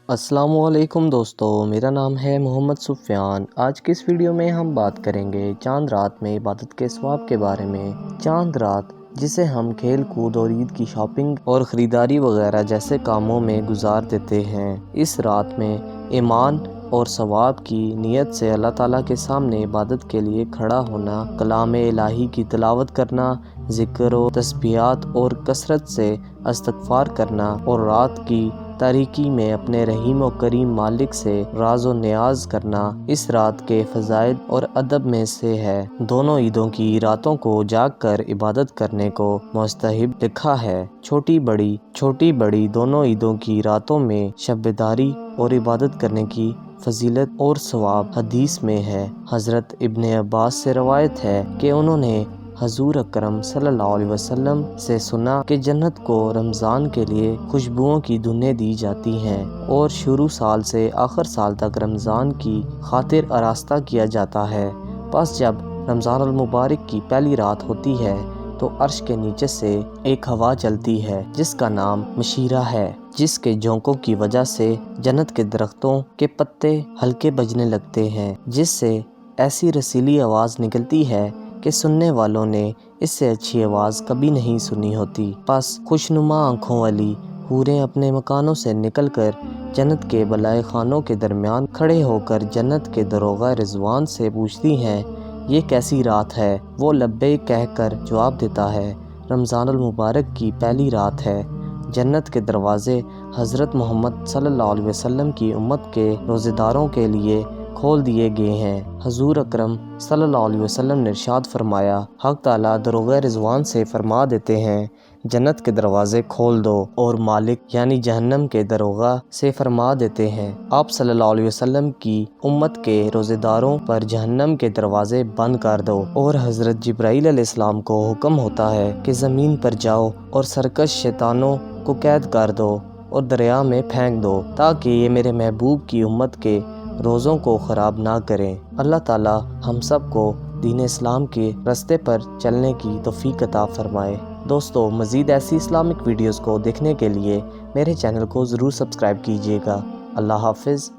السلام علیکم دوستو، میرا نام ہے محمد سفیان۔ آج کی اس ویڈیو میں ہم بات کریں گے چاند رات میں عبادت کے ثواب کے بارے میں۔ چاند رات، جسے ہم کھیل کود اور عید کی شاپنگ اور خریداری وغیرہ جیسے کاموں میں گزار دیتے ہیں، اس رات میں ایمان اور ثواب کی نیت سے اللہ تعالیٰ کے سامنے عبادت کے لیے کھڑا ہونا، کلام الہی کی تلاوت کرنا، ذکر و تسبیحات اور کثرت سے استغفار کرنا اور رات کی تاریکی میں اپنے رحیم و کریم مالک سے راز و نیاز کرنا اس رات کے فضائل اور ادب میں سے ہے۔ دونوں عیدوں کی راتوں کو جاگ کر عبادت کرنے کو مستحب لکھا ہے۔ چھوٹی بڑی دونوں عیدوں کی راتوں میں شب بیداری اور عبادت کرنے کی فضیلت اور ثواب حدیث میں ہے۔ حضرت ابن عباس سے روایت ہے کہ انہوں نے حضور اکرم صلی اللہ علیہ وسلم سے سنا کہ جنت کو رمضان کے لیے خوشبوؤں کی دھنیں دی جاتی ہیں اور شروع سال سے آخر سال تک رمضان کی خاطر آراستہ کیا جاتا ہے۔ پس جب رمضان المبارک کی پہلی رات ہوتی ہے تو عرش کے نیچے سے ایک ہوا چلتی ہے جس کا نام مشیرہ ہے، جس کے جھونکوں کی وجہ سے جنت کے درختوں کے پتے ہلکے بجنے لگتے ہیں، جس سے ایسی رسیلی آواز نکلتی ہے کہ سننے والوں نے اس سے اچھی آواز کبھی نہیں سنی ہوتی۔ پس خوشنما آنکھوں والی حوریں اپنے مکانوں سے نکل کر جنت کے بالائے خانوں کے درمیان کھڑے ہو کر جنت کے داروغہ رضوان سے پوچھتی ہیں، یہ کیسی رات ہے؟ وہ لبیک کہہ کر جواب دیتا ہے، رمضان المبارک کی پہلی رات ہے۔ جنت کے دروازے حضرت محمد صلی اللہ علیہ وسلم کی امت کے روزے داروں کے لیے کھول دیے گئے ہیں۔ حضور اکرم صلی اللہ علیہ وسلم نے ارشاد فرمایا، حق تعالیٰ داروغہ رضوان سے فرما دیتے ہیں، جنت کے دروازے کھول دو، اور مالک یعنی جہنم کے داروغہ سے فرما دیتے ہیں، آپ صلی اللہ علیہ وسلم کی امت کے روزے داروں پر جہنم کے دروازے بند کر دو۔ اور حضرت جبرائیل علیہ السلام کو حکم ہوتا ہے کہ زمین پر جاؤ اور سرکش شیطانوں کو قید کر دو اور دریا میں پھینک دو تاکہ یہ میرے محبوب کی امت کے روزوں کو خراب نہ کریں۔ اللہ تعالیٰ ہم سب کو دین اسلام کے راستے پر چلنے کی توفیق عطا فرمائے۔ دوستو، مزید ایسی اسلامک ویڈیوز کو دیکھنے کے لیے میرے چینل کو ضرور سبسکرائب کیجیے گا۔ اللہ حافظ۔